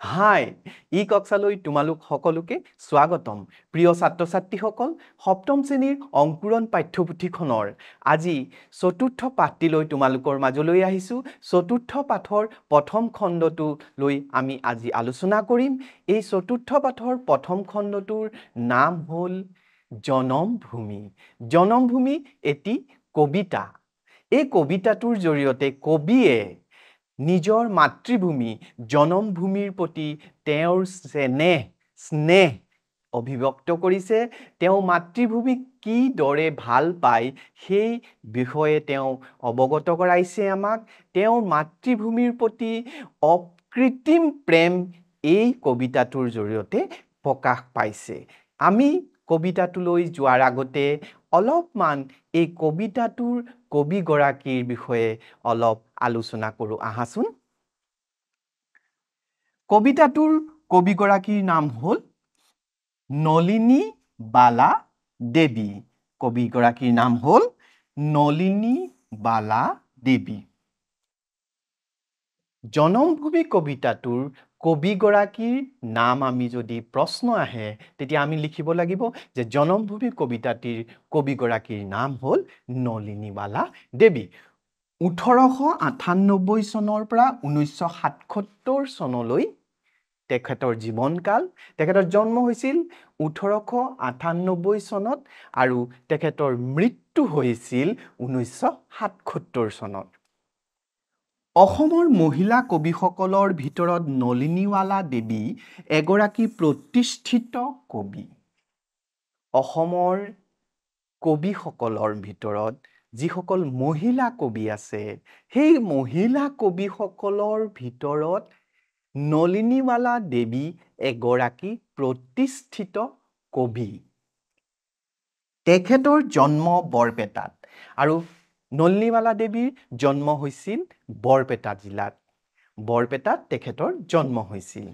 হাই ই কক্সালৈ তোমালোক সকলোকে স্বাগতম প্ৰিয় ছাত্ৰ ছাত্ৰীসকল সপ্তম শ্ৰেণীৰ অংকুৰণ পাঠ্যপুথিখনৰ আজি চতুৰ্থ পাঠটিলৈ তোমালোকৰ মাজলৈ আহিছো চতুৰ্থ পাঠৰ প্ৰথম খণ্ডটো লৈ আমি আজি আলোচনা কৰিম এই চতুৰ্থ পাঠৰ প্ৰথম খণ্ডটোৰ নাম হ'ল জনমভূমি এটি কবিতা এই কবিতাটোৰ জৰিয়তে কবিয়ে নিজৰ মাতৃভূমি জনমভূমিৰ প্ৰতি তেওঁৰ স্নেহ অভিব্যক্ত কৰিছে তেওঁ মাতৃভূমিক কি দৰে ভাল পায় সেই বিষয়ে তেওঁ অৱগত কৰাইছে আমাক তেওঁৰ মাতৃভূমিৰ প্ৰতি অকৃত্ৰিম প্ৰেম এই কবিতাটোৰ জৰিয়তে প্ৰকাশ পাইছে আমি কবিতাটোলৈ যোৱাৰ আগতে অলপমান এই কবিতাটোৰ কবিগৰাকীৰ বিষয়ে অলপ আলোচনা কৰো আহাচোন কবিতাটোৰ কবিগৰাকীৰ নাম হ'ল নলিনী বালা দেৱী কবিগৰাকীৰ নাম হ'ল নলিনী বালা দেৱী জনমভূমি কবিতাটোৰ কবিগৰাকীৰ নাম আমি যদি প্ৰশ্ন আহে তেতিয়া আমি লিখিব লাগিব যে জনমভূমি কবিতাটিৰ কবিগৰাকীৰ নাম হ'ল নলিনী বালা দেৱী 1898 চনৰ পৰা 1977 চনলৈ তেখেতৰ জীৱনকাল তেখেতৰ জন্ম হৈছিল 1898 চনত আৰু তেখেতৰ মৃত্যু হৈছিল 1977 চনত অসমৰ মহিলা কবিসকলৰ ভিতৰত নলিনীৱালা দেৱী এগৰাকী প্ৰতিষ্ঠিত কবি অসমৰ কবিসকলৰ ভিতৰত যিসকল মহিলা কবি আছে সেই মহিলা কবিসকলৰ ভিতৰত নলিনীৱালা দেৱী এগৰাকী প্ৰতিষ্ঠিত কবি তেখেতৰ জন্ম বৰপেটাত আৰু নলিনীৱালা দেৱীৰ জন্ম হৈছিল বৰপেটা জিলাত বৰপেটাত তেখেতৰ জন্ম হৈছিল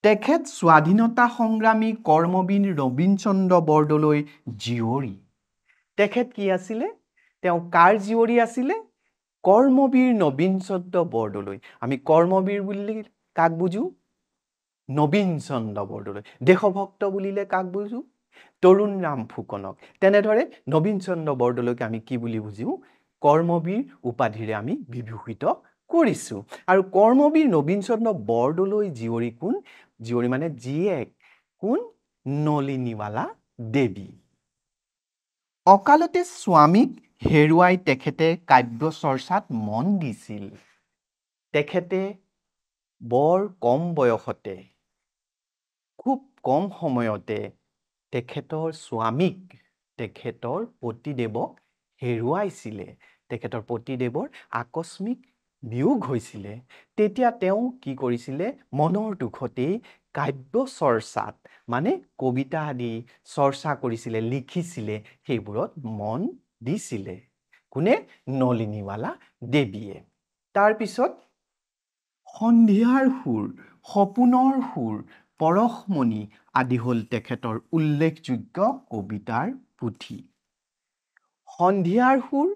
তেখেত স্বাধীনতা সংগ্ৰামী কৰ্মবীৰ নবীন চন্দ্ৰ বৰদলৈ জীয়ৰী তেখেত কি আছিলে তেওঁ কাৰ জীয়ৰী আছিলে কৰ্মবীৰ নবীন চন্দ্ৰ বৰদলৈ আমি কৰ্মবীৰ বুলি কাক বুজো নবীন চন্দ্ৰ বৰদলৈ দেশভক্ত বুলিলে কাক বুজো তৰুণ ৰাম ফুকনক তেনেদৰে নবীন চন্দ্ৰ বৰদলৈক আমি কি বুলি বুজিও কৰ্মবীৰ উপাধিৰে আমি বিভূষিত কৰিছো আৰু কৰ্মবীৰ নবীন চন্দ্ৰ বৰদলৈ জীয়ৰী কোন জীয়ৰী মানে জীয়েক কোন নলিনীৱালা দেৱী অকালতে স্বামীক হেৰুৱাই তেখেতে কাব্য চৰ্চাত মন দিছিল তেখেতে বৰ কম বয়সতে খুব কম সময়তে তেখেতৰ স্বামীক তেখেতৰ পতিদেৱক হেৰুৱাইছিলে তেখেতৰ পতিদেৱৰ আকস্মিক বিয়োগ হৈছিলে তেতিয়া তেওঁ কি কৰিছিলে মনৰ দুখতেই কাব্য চৰ্চাত মানে কবিতা আদি চৰ্চা কৰিছিলে লিখিছিলে সেইবোৰত মন দিছিলে কোনে নলিনীৱালা দেৱীয়ে তাৰ পিছত সন্ধিয়াৰ সুৰ সপোনৰ সুৰ পৰশমণি আদি হ'ল তেখেতৰ উল্লেখযোগ্য কবিতাৰ পুথি সন্ধিয়াৰ সুৰ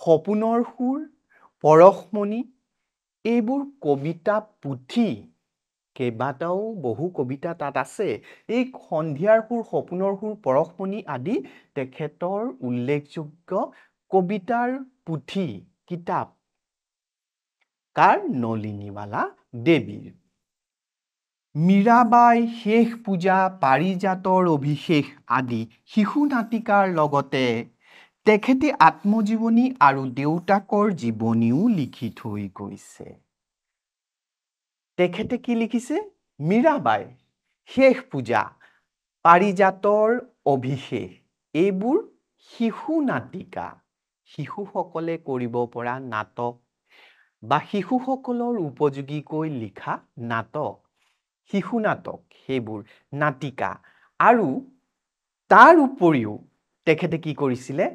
সপোনৰ সুৰ পৰশমণি এইবোৰ কবিতা পুথি কেইবাটাও বহু কবিতা তাত আছে এই সন্ধিয়াৰ সুৰ সপোনৰ সুৰ পৰশমণি আদি তেখেতৰ উল্লেখযোগ্য কবিতাৰ পুথি কিতাপ কাৰ নলিনীৱালা দেৱীৰ মীৰাবাই শেষ পূজা পাৰিজাতৰ অভিষেক আদি শিশু নাটিকাৰ লগতে তেখেতে আত্মজীৱনী আৰু দেউতাকৰ জীৱনীও লিখি থৈ গৈছে তেখেতে কি লিখিছে মীৰাবাই শেষ পূজা পাৰিজাতৰ অভিষেক এইবোৰ শিশু নাটিকা শিশুসকলে কৰিব পৰা নাটক বা শিশুসকলৰ উপযোগীকৈ লিখা নাটক শিশু নাটক সেইবোৰ নাটিকা আৰু তাৰ উপৰিও তেখেতে কি কৰিছিলে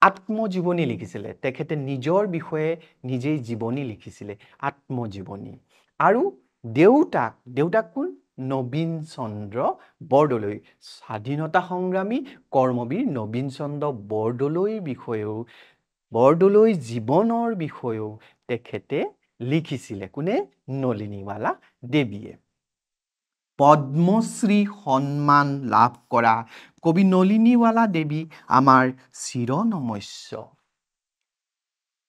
আত্মজীৱনী লিখিছিলে তেখেতে নিজৰ বিষয়ে নিজেই জীৱনী লিখিছিলে আত্মজীৱনী আৰু দেউতাক কোন নবীন চন্দ্ৰ বৰদলৈ স্বাধীনতা সংগ্ৰামী কৰ্মবীৰ নবীন চন্দ্ৰ বৰদলৈৰ বিষয়েও বৰদলৈ জীৱনৰ বিষয়েও তেখেতে লিখিছিলে কোনে নলিনীবালা দেৱীয়ে পদ্মশ্ৰী সন্মান লাভ কৰা কবি নলিনীবালা দেৱী আমাৰ চিৰনমস্য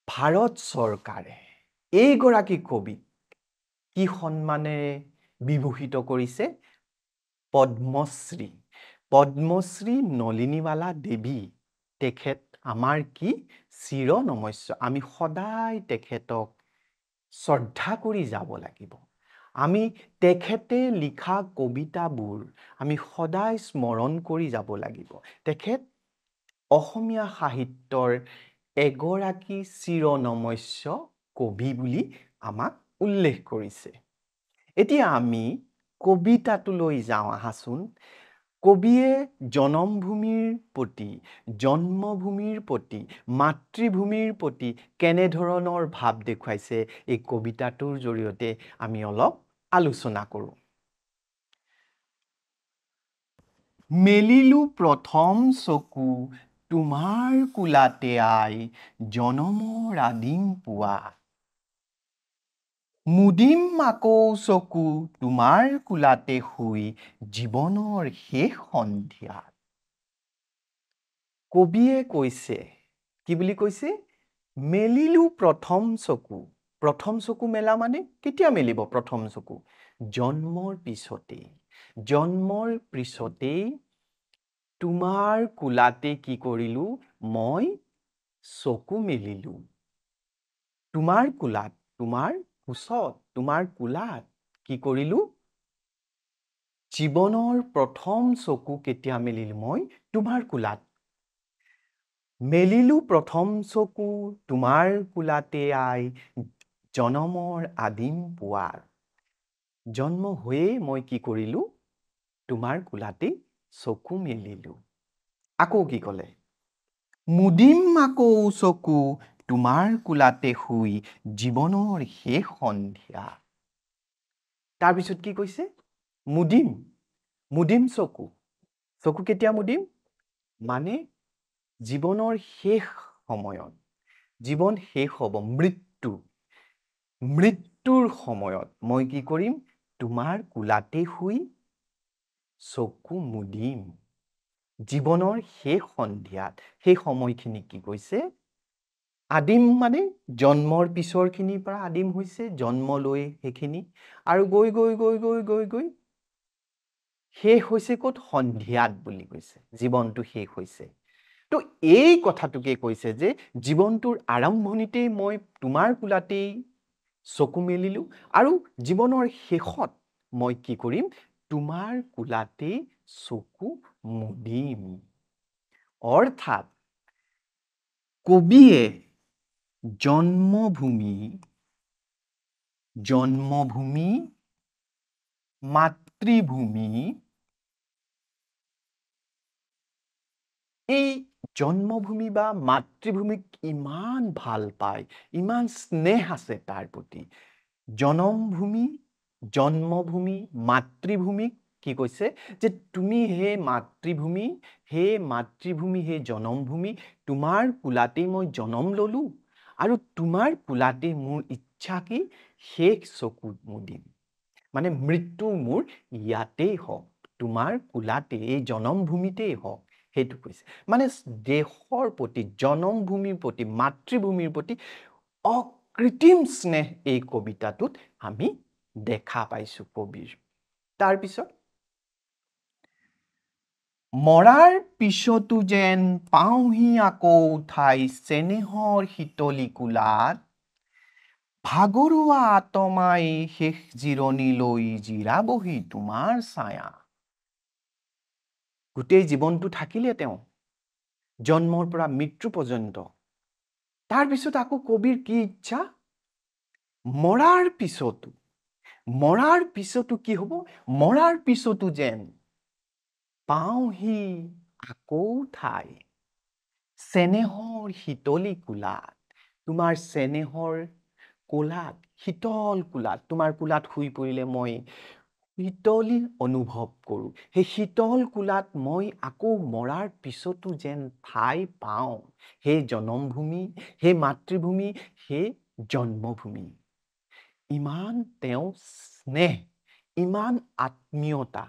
ভাৰত চৰকাৰে এইগৰাকী কবি কি সন্মানেৰে বিভূষিত কৰিছে পদ্মশ্ৰী পদ্মশ্ৰী নলিনীবালা দেৱী তেখেত আমাৰ কি চিৰনমস্য আমি সদায় তেখেতক শ্ৰদ্ধা কৰি যাব লাগিব আমি তেখেতে লিখা কবিতাবোৰ আমি সদায় স্মৰণ কৰি যাব লাগিব তেখেত অসমীয়া সাহিত্যৰ এগৰাকী চিৰনমস্য কবি বুলি আমাক উল্লেখ কৰিছে এতিয়া আমি কবিতাটোলৈ যাওঁ আহাচোন কবিয়ে জনমভূমিৰ প্ৰতি জন্মভূমিৰ প্ৰতি মাতৃভূমিৰ প্ৰতি কেনেধৰণৰ ভাৱ দেখুৱাইছে এই কবিতাটোৰ জৰিয়তে আমি অলপ আলোচনা কৰোঁ মেলিলো প্ৰথম চকু তোমাৰ কোলাতে আই জনমৰ আদিম পুৱা মুদিম আকৌ চকু তোমাৰ কোলাতে শুই জীৱনৰ শেষ সন্ধিয়াত কবিয়ে কৈছে কি বুলি কৈছে মেলিলো প্ৰথম চকু মেলা মানে কেতিয়া মেলিব প্ৰথম চকু জন্মৰ পিছতেই তোমাৰ কোলাতে কি কৰিলো মই চকু মেলিলো তোমাৰ কোলাত তোমাৰ কোচত তোমাৰ কোলাত কি কৰিলো জীৱনৰ প্ৰথম চকু কেতিয়া মেলিলো মই তোমাৰ কোলাত মেলিলো প্ৰথম চকু তোমাৰ কোলাতে আই জনমৰ আদিম পুৱাৰ জন্ম হৈয়ে মই কি কৰিলো তোমাৰ কোলাতে চকু মেলিলো আকৌ কি ক'লে মুদিম আকৌ চকু তোমাৰ কোলাতে শুই জীৱনৰ শেষ সন্ধিয়া তাৰপিছত কি কৈছে মুদিম চকু কেতিয়া মুদিম মানে জীৱনৰ শেষ সময়ত জীৱন শেষ হ'ব মৃত্যুৰ সময়ত মই কি কৰিম তোমাৰ কোলাতে শুই চকু মুদিম জীৱনৰ শেষ সন্ধিয়াত সেই সময়খিনি কি কৈছে আদিম মানে জন্মৰ পিছৰখিনিৰ পৰা আদিম হৈছে জন্মলৈ সেইখিনি আৰু গৈ শেষ হৈছে ক'ত সন্ধিয়াত বুলি কৈছে জীৱনটো শেষ হৈছে তো এই কথাটোকে কৈছে যে জীৱনটোৰ আৰম্ভণিতেই মই তোমাৰ কোলাতেই চকু মেলিলো আৰু জীৱনৰ শেষত মই কি কৰিম তোমাৰ কোলাতেই চকু মুদিম অৰ্থাৎ কবিয়ে জন্মভূমি মাতৃভূমি এই জন্মভূমি বা মাতৃভূমিক ইমান ভাল পায় ইমান স্নেহ আছে তাৰ প্ৰতি জন্মভূমি মাতৃভূমিক কি কৈছে যে তুমি হে মাতৃভূমি হে জনমভূমি তোমাৰ কোলাতেই মই জনম ললো আৰু তোমাৰ কোলাতেই মোৰ ইচ্ছা কি শেষ চকু মুদিম মানে মৃত্যু মোৰ ইয়াতেই হওক তোমাৰ কোলাতে এই জনমভূমিতেই হওক সেইটো কৈছে মানে দেশৰ প্ৰতি জনমভূমিৰ প্ৰতি মাতৃভূমিৰ প্ৰতি অকৃত্ৰিম স্নেহ এই কবিতাটোত আমি দেখা পাইছো কবিৰ তাৰপিছত মৰাৰ পিছতো যেন পাওঁহি আকৌ ঠাই চেনেহৰ শীতলী কোলাত ভাগৰুৱা আত্মাই শেষ জিৰণিলৈ জিৰাবহি তোমাৰ ছায়া গোটেই জীৱনটো থাকিলে তেওঁ জন্মৰ পৰা মৃত্যু পৰ্যন্ত তাৰপিছত আকৌ কবিৰ কি ইচ্ছা মৰাৰ পিছতো কি হ'ব মৰাৰ পিছতো যেন পাওঁহি আকৌ ঠাই চেনেহৰ শীতলী কোলাত তোমাৰ চেনেহৰ কোলাত শীতল কোলাত তোমাৰ কোলাত শুই পৰিলে মই শীতলী অনুভৱ কৰোঁ সেই শীতল কোলাত মই আকৌ মৰাৰ পিছতো যেন ঠাই পাওঁ সেই জনমভূমি সেই মাতৃভূমি সেই জন্মভূমি ইমান তেওঁ স্নেহ, ইমান আত্মীয়তা,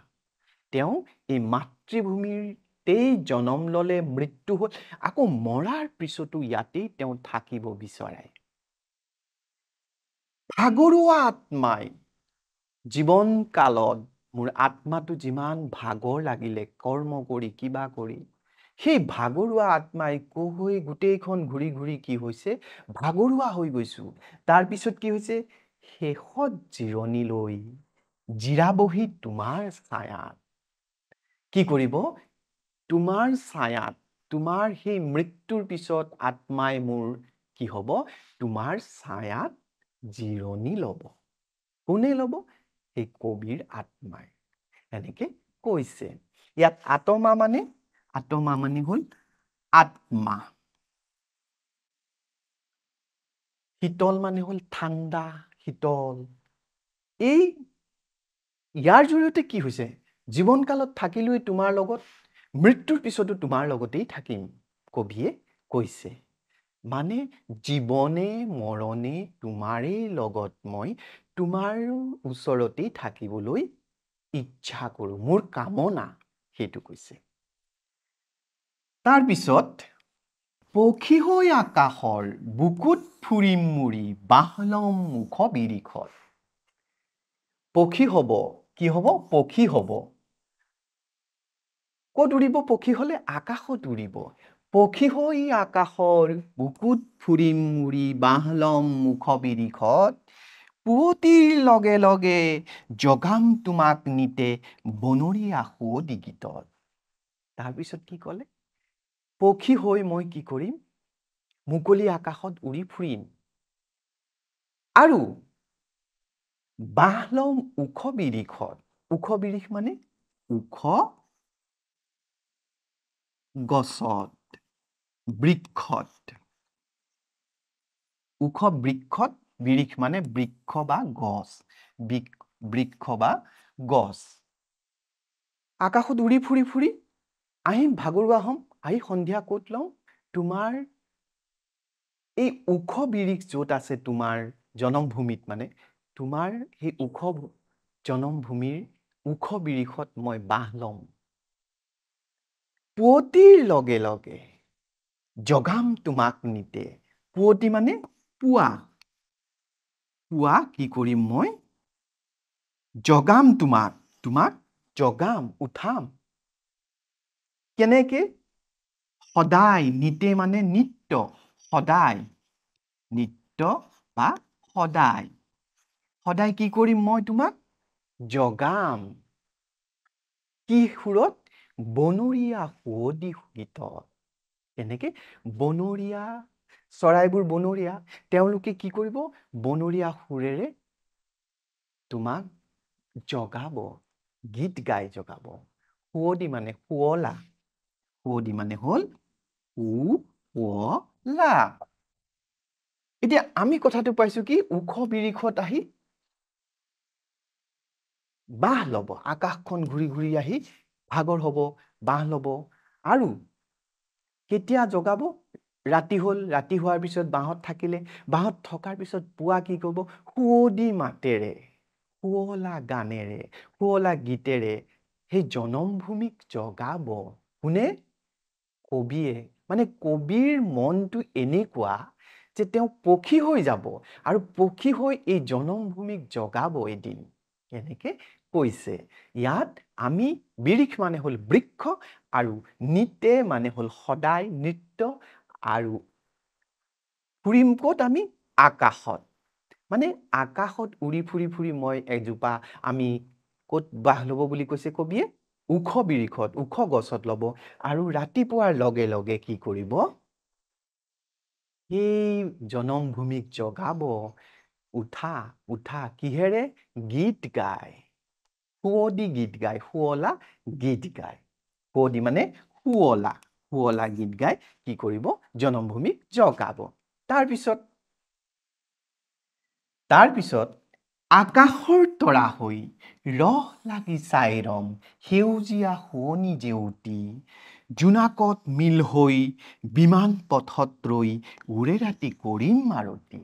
তেওঁ এই মাতৃভূমিতেই জনম ল'লে, মৃত্যু হ'ল, আকৌ মৰাৰ পিছতো ইয়াতেই তেওঁ থাকিব বিচাৰে। ভাগৰুৱা আত্মাই জীৱন কালত মোৰ আত্মাটো যিমান ভাগৰ লাগিলে কৰ্ম কৰি কিবা কৰি, সেই ভাগৰুৱা আত্মাই হৈ গোটেইখন ঘূৰি ঘূৰি কি হৈছে, ভাগৰুৱা হৈ গৈছো। তাৰপিছত কি হৈছে, শেষত জিৰণি লৈ জিৰাবহি তোমাৰ ছায়াত। কি কৰিব, তোমাৰ ছায়াত, তোমাৰ সেই মৃত্যুৰ পিছত আত্মাই মোৰ কি হ'ব, তোমাৰ ছায়াত জিৰণি ল'ব। কোনে ল'ব, সেই কবিৰ আত্মাই এনেকে কৈছে। ইয়াত আত্মা মানে হ'ল আত্মা, শীতল মানে হ'ল ঠাণ্ডা শীতল। ইয়াৰ জৰিয়তে কি হৈছে, জীৱন কালত থাকিলেই তোমাৰ লগত, মৃত্যুৰ পিছতো তোমাৰ লগতেই থাকিম, কবিয়ে কৈছে। মানে জীৱনে মৰণে তোমাৰেই লগত মই তোমাৰ ওচৰতেই থাকিবলৈ ইচ্ছা কৰো, মোৰ কামনা, সেইটো কৈছে। তাৰপিছত পক্ষী হৈ আকাশৰ বুকুত ফুৰিম মুৰি, বাহ লম মুখ বিৰিখত। পক্ষী হ'ব, কি হ'ব, পক্ষী হ'ব। ক'ত উৰিব পক্ষী হলে, আকাশত উৰিব। পক্ষী হৈ আকাশৰ বুকুত ফুৰিম মুৰি, বাহ লম মুখ বিৰিখত। পুৱতিৰ লগে লগে জগাম তোমাক নিতে, বনৰীয়া সুৱদী গীতত। তাৰপিছত কি ক'লে, পক্ষী হৈ মই কি কৰিম, মুকলি আকাশত উৰি ফুৰিম, আৰু বাহ লম ওখ বিৰিখত। ওখ বিৰিখ মানে ওখ গছত, বৃক্ষত। ওখ বৃক্ষত, বিৰিখ মানে বৃক্ষ বা গছ, বৃক্ষ বা গছ। আকাশত উৰি ফুৰি ফুৰি আহিম, ভাগৰুৱা হ'ম, আহি সন্ধিয়া ক'ত লওঁ, তোমাৰ এই ওখ বিৰিখ য'ত আছে, তোমাৰ জনমভূমিত, মানে তোমাৰ সেই ওখ জনমভূমিৰ ওখ বিৰিখত মই বাহ লম। পুৱতিৰ লগে লগে জগাম তোমাক নিতে। পুৱতি মানে পুৱা, পুৱা কি কৰিম মই, জগাম তোমাক, জগাম, উঠাম। কেনেকে, সদায়, নিতে মানে নিত্য, সদায়, নিত্য বা সদায়, সদায় কি কৰিম মই তোমাক, জগাম। কি সুৰত, বনৰীয়া সুৱদী গীতত। এনেকে বনৰীয়া চৰাইবোৰ, বনৰীয়া, তেওঁলোকে কি কৰিব, বনৰীয়া সুৰেৰে তোমাক জগাব, গীত গাই জগাব। সুৱদী মানে শুৱলা, সুৱদী মানে হ'ল শুৱলা। এতিয়া আমি কথাটো পাইছো কি, ওখ বিৰিখত আহি বাহ ল'ব, আকাশখন ঘূৰি ঘূৰি আহি ভাগৰ হ'ব, বাহ ল'ব, আৰু কেতিয়া জগাব, ৰাতি হ'ল, ৰাতি হোৱাৰ পিছত বাঁহত থাকিলে, বাঁহত থকাৰ পিছত পুৱা কি কৰিব, সুৱদী মাতেৰে, শুৱলা গানেৰে, শুৱলা গীতেৰে সেই জনমভূমিক জগাব। কোনে, কবিয়ে। মানে কবিৰ মনটো এনেকুৱা যে তেওঁ পক্ষী হৈ যাব, আৰু পক্ষী হৈ এই জনমভূমিক জগাব এদিন, এনেকে কৈছে। ইয়াত আমি, বিৰিখ মানে হ'ল বৃক্ষ, আৰু নিতে মানে হ'ল সদায়, নিত্য, আৰু ফুৰিম ক'ত আমি, আকাশত। মানে আকাশত উৰি ফুৰি ফুৰি মই এজোপা, আমি ক'ত বাহ ল'ব বুলি কৈছে কবিয়ে, ওখ বিৰিখত, ওখ গছত ল'ব, আৰু ৰাতিপুৱাৰ লগে লগে কি কৰিব, সেই জনমভূমিক জগাব। উঠা, উঠা, কিহেৰে, গীত গায়, সুৱদী গীত গায়, শুৱলা গীত গায়। সুৱদী মানে শুৱলা, শুৱলা গীত গাই কি কৰিব, জনমভূমিক জগাব। তাৰপিছত আকাশৰ তৰা হৈ ৰহ লাগি চাই ৰম, সেউজীয়া শুৱনি জেউতি, জোনাকত মিল হৈ বিমান পথত ৰৈ, উৰে ৰাতি কৰিম মাৰতি।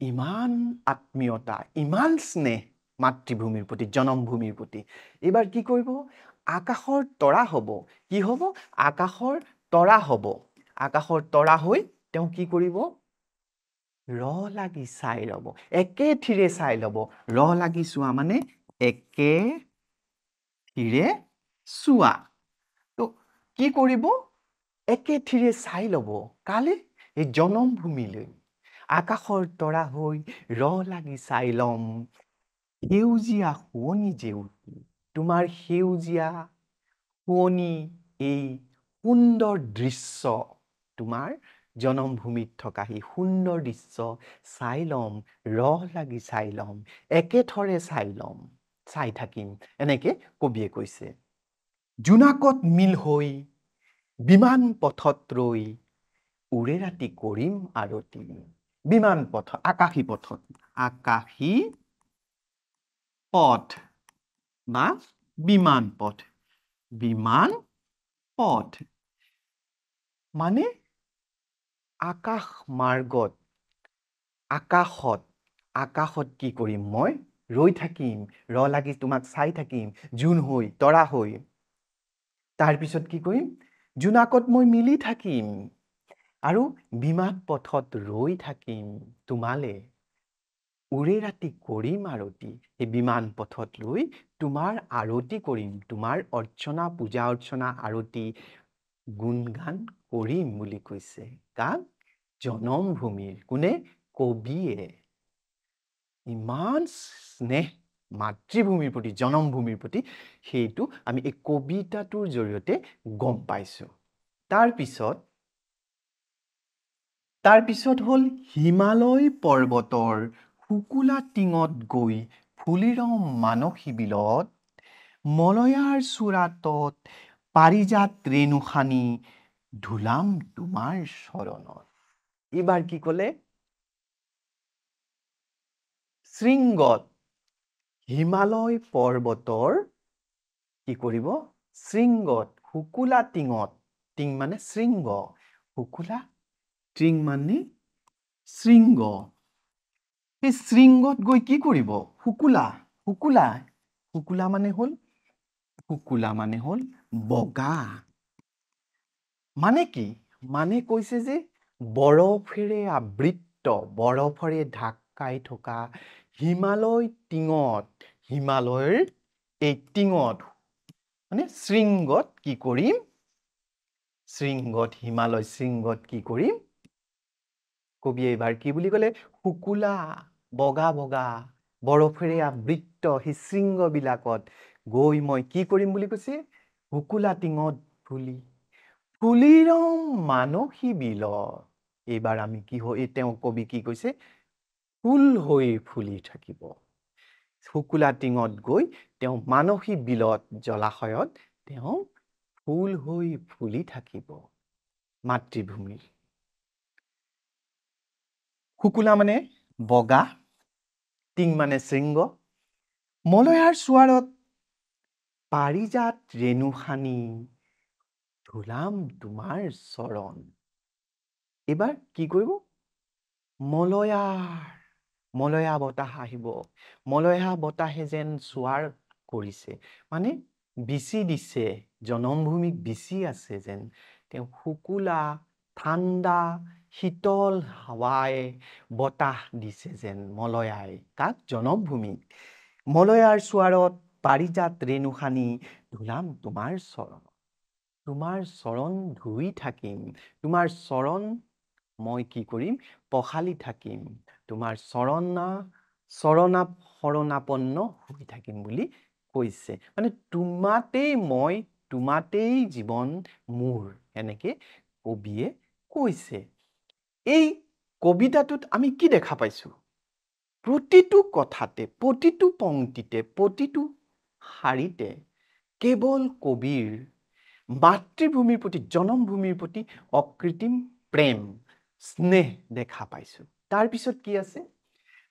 ইমান আত্মীয়তা, ইমান স্নেহ মাতৃভূমিৰ প্ৰতি, জনমভূমিৰ প্ৰতি। এইবাৰ কি কৰিব? আকাশৰ তৰা হ'ব। কি হ'ব? আকাশৰ তৰা হ'ব। আকাশৰ তৰা হৈ তেওঁ কি কৰিব? লাগি চাই ল'ব। একে থিৰে চাই ল'ব। লাগি চোৱা মানে একে থিৰে চোৱা। তো কি কৰিব? একে থিৰে চাই ল'ব। কালে? এই জনমভূমিলৈ। আকাশৰ তৰা হৈ লাগি চাই ল'ম। সেউজীয়া শুৱনি জেউতি, তোমাৰ সেউজীয়া শুৱনি এই সুন্দৰ দৃশ্য, তোমাৰ জনমভূমিত থকা সেই সুন্দৰ দৃশ্য চাই ল'ম, লাগি চাই ল'ম, একেথৰে চাই ল'ম, চাই থাকিম। এনেকে কবিয়ে কৈছে। জোনাকত মিল হৈ বিমান পথত ৰৈ উৰে ৰাতি কৰিম আৰতি। বিমান পথ, আকাশী পথত, আকাশী পথ বা বিমান পথ। বিমান পথ মানে আকাশ মাৰ্গত, আকাশত, আকাশত কি কৰিম মই? ৰৈ থাকিম, লাগি তোমাক চাই থাকিম, জোন হৈ, তৰা হৈ। তাৰপিছত কি কৰিম? জোনাকত মই মিলি থাকিম আৰু বিমান পথত ৰৈ থাকিম তোমালে। উৰে ৰাতি কৰিম আৰতি। এই বিমান পথত লৈ তোমাৰ আৰতি কৰিম, তোমাৰ অৰ্চনা, পূজা অৰ্চনা, আৰতি, গুণগান কৰিম বুলি কৈছে। কাক? জনমভূমিৰ। কোনে? কবিয়ে। ইমান স্নেহ মাতৃভূমিৰ প্ৰতি, জনমভূমিৰ প্ৰতি, সেইটো আমি এই কবিতাটোৰ জৰিয়তে গম পাইছো। তাৰপিছত হ'ল হিমালয় পৰ্বতৰ শুকুলা টিঙত গৈ ফুলিৰম মানসী বিলত, মলয়াৰ চূড়াতত পাৰিজাত ৰেণু সানি ধুলাম তোমাৰ চৰণত। এইবাৰ কি ক'লে? শৃংগত, হিমালয় পৰ্বতৰ কি কৰিব? শৃংগত, শুকুলা টিঙত, টিং মানে শৃংগ, শুকুলা টিং মানে শৃংগ। সেই শৃংগত গৈ কি কৰিব? শুকুলা, শুকুলা, শুকুলা মানে হ'ল, শুকুলা মানে হ'ল বগা। মানে কি? মানে কৈছে যে বৰফেৰে আবৃত, বৰফেৰে ঢাক খাই থকা হিমালয় টিঙত, হিমালয়ৰ এই টিঙত মানে শৃংগত কি কৰিম? শৃংগত, হিমালয় শৃংগত কি কৰিম? কবিয়ে এইবাৰ কি বুলি ক'লে? শুকুলা, বগা বগা, বৰফেৰে আবৃত সেই শৃংগবিলাকত গৈ মই কি কৰিম বুলি কৈছে? শুকুলা টিঙত ফুলিৰম মানসী বিলত। এইবাৰ আমি কি হৈ, তেওঁ কবি কি কৈছে? ফুল হৈ ফুলি থাকিব। শুকুলা টিঙত গৈ তেওঁ মানসী বিলত, জলাশয়ত তেওঁ ফুল হৈ ফুলি থাকিব মাতৃভূমিৰ। শুকুলা মানে বগা, টিং মানে শৃংগ, মলয়াৰ চোৱাৰত পাৰিজাত ৰেণু সানি ধুলাম তোমাৰ চৰণ। এইবাৰ কি কৰিব? মলয়া বতাহ আহিব। মলয়া বতাহে যেন চোৱাৰ কৰিছে, মানে বিচি দিছে, জনমভূমিক বিচি আছে যেন। তেওঁ শুকুলা, ঠাণ্ডা, শীতল হাৱাই বতাহ দিছে যেন মলয়াই। কাক? জনমভূমিক। মলয়াৰ চোৱাৰত পাৰিজাত ৰেণু সানি ধুলাম তোমাৰ চৰণ। তোমাৰ চৰণ ধুই থাকিম, তোমাৰ চৰণ মই কি কৰিম? পখালি থাকিম, তোমাৰ শৰণাপন্ন হৈ থাকিম বুলি কৈছে। মানে তোমাতেই মই, তোমাতেই জীৱন মোৰ, এনেকে কবিয়ে কৈছে। এই কবিতাটোত আমি কি দেখা পাইছো? প্ৰতিটো কথাতে, প্ৰতিটো পংক্তিতে, প্ৰতিটো শাৰীতে কেৱল কবিৰ মাতৃভূমিৰ প্ৰতি, জনমভূমিৰ প্ৰতি অকৃত্ৰিম প্ৰেম, স্নেহ দেখা পাইছো। তাৰপিছত কি আছে?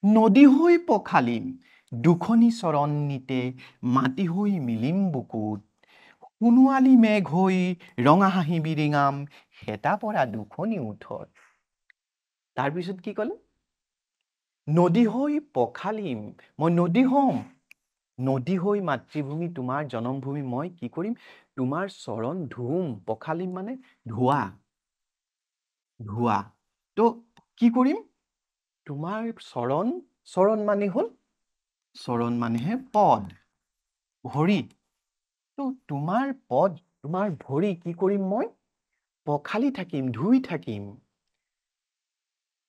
নদী হৈ পখালিম, দুখনি চৰণ নিতে, মাটি হৈ মিলিম বুকুত, সোণোৱালী মেঘ হৈ ৰঙা হাঁহি বিৰিঙাম, হেতা পৰা দুখনি ওঠত। তাৰপিছত কি ক'লে? নদী হৈ পখালিম মই নদী হম নদী হৈ মাতৃভূমি তোমাৰ জনমভূমি মই কি কৰিম তোমাৰ চৰণ ধুম পখালিম মানে ধোৱা ধোৱা তো কি কৰিম তোমাৰ চৰণ মানে হ'ল চৰণ মানেহে পদ ভৰি তো তোমাৰ পদ তোমাৰ ভৰি কি কৰিম মই পখালি থাকিম ধুই থাকিম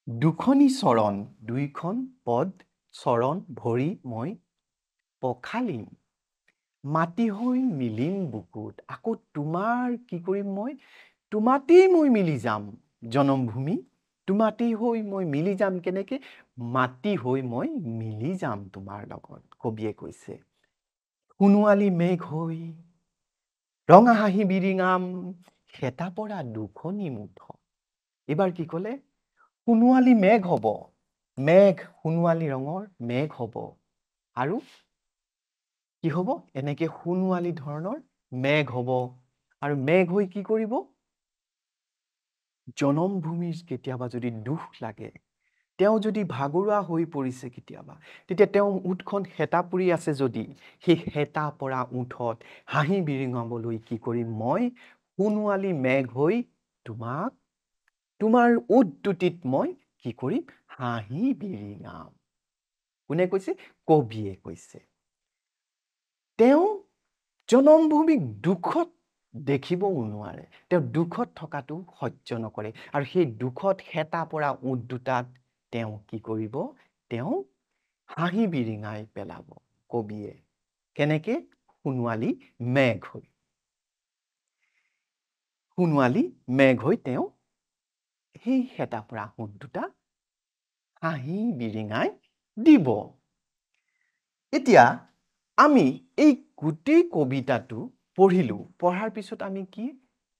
দুখনি চৰণ দুইখন পদ চৰণ ভৰি মই পখালিম মাটি হৈ মিলিম বুকুত আকৌ তোমাৰ কি কৰিম মই তোমাতেই মই মিলি যাম জনমভূমি তোমাতেই হৈ মই মিলি যাম কেনেকে মাটি হৈ মই মিলি যাম তোমাৰ লগত কবিয়ে কৈছে সোণোৱালী মেঘ হৈ ৰঙা হাঁহি বিৰিঙাম হেতা পৰা দুখনি মুঠ এইবাৰ কি ক'লে সোণোৱালী মেঘ হ'ব মেঘ সোণোৱালী ৰঙৰ মেঘ হ'ব আৰু কি হ'ব এনেকে সোণোৱালী ধৰণৰ মেঘ হ'ব আৰু মেঘ হৈ কি কৰিব জনমভূমিৰ কেতিয়াবা যদি দুখ লাগে তেওঁ যদি ভাগৰুৱা হৈ পৰিছে কেতিয়াবা তেতিয়া তেওঁ উঠখন হেতা পৰি আছে যদি সেই হেতা পৰা উঠত হাঁহি বিৰিঙাবলৈ কি কৰিম মই সোণোৱালী মেঘ হৈ তোমাক তোমাৰ উঠ দুটিত মই কি কৰিম হাঁহি বিৰিঙাম কোনে কৈছে কবিয়ে কৈছে তেওঁ জনমভূমিক দুখত দেখিবও নোৱাৰে তেওঁ দুখত থকাটো সহ্য নকৰে আৰু সেই দুখত হেতা পৰা উঠ দুটাত তেওঁ কি কৰিব তেওঁ হাঁহি বিৰিঙাই পেলাব কবিয়ে কেনেকে সোণোৱালী মেঘ হৈ সোণোৱালী মেঘ হৈ তেওঁ সেই হেতা পৰা উঠ দুটা হাঁহি বিৰিঙাই দিব এতিয়া আমি এই গোটেই কবিতাটো পঢ়িলো পঢ়াৰ পিছত আমি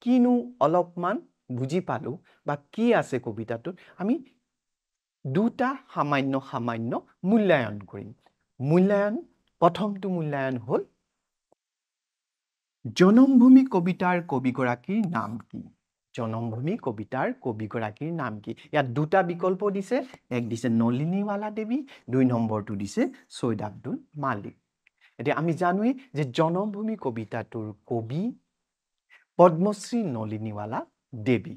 কিনো অলপমান বুজি পালো বা কি আছে কবিতাটোত আমি দুটা সামান্য মূল্যায়ন কৰিম প্ৰথমটো মূল্যায়ন হ'ল জনমভূমি কবিতাৰ কবিগৰাকীৰ নাম কি জনমভূমি কবিতাৰ কবিগৰাকীৰ নাম কি ইয়াত দুটা বিকল্প দিছে এক দিছে নলিনীৱালা দেৱী 2 নম্বৰটো দিছে সৈয়দ আব্দুল মালিক এতিয়া আমি জানোই যে জনমভূমি কবিতাটোৰ কবি পদ্মশ্ৰী নলিনীৱালা দেৱী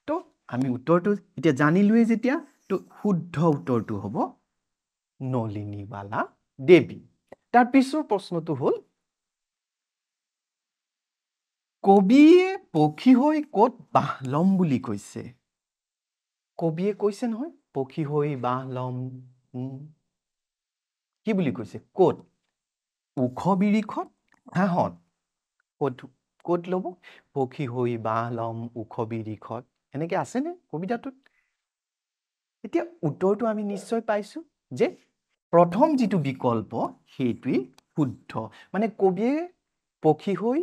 তো আমি উত্তৰটো এতিয়া জানিলোৱে যেতিয়া তো শুদ্ধ উত্তৰটো হ'ব নলিনীৱালা দেৱী তাৰ পিছৰ প্ৰশ্নটো হ'ল কবিয়ে পক্ষী হৈ ক'ত বাহ ল'ম বুলি কৈছে কবিয়ে কৈছে নহয় পক্ষী হৈ বাহ ল'ম কি বুলি কৈছে ক'ত ওখ বিৰিখত ঘাঁহত ক'ত ল'ব পক্ষী হৈ বাহ ল'ম ওখ বিৰিখত এনেকে আছেনে কবিতাটোত এতিয়া উত্তৰটো আমি নিশ্চয় পাইছো যে প্ৰথম যিটো বিকল্প সেইটোই শুদ্ধ মানে কবিয়ে পক্ষী হৈ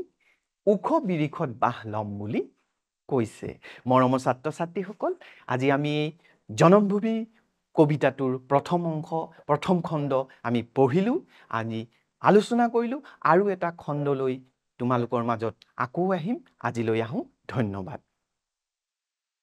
ওখ বিৰিখত বাহ ল'ম বুলি কৈছে মৰমৰ ছাত্ৰ ছাত্ৰীসকল আজি আমি জনমভূমি কবিতাটোৰ প্ৰথম খণ্ড আমি পঢ়িলো আমি আলোচনা কৰিলো আৰু এটা খণ্ডলৈ তোমালোকৰ মাজত আকৌ আহিম আজিলৈ আহোঁ ধন্যবাদ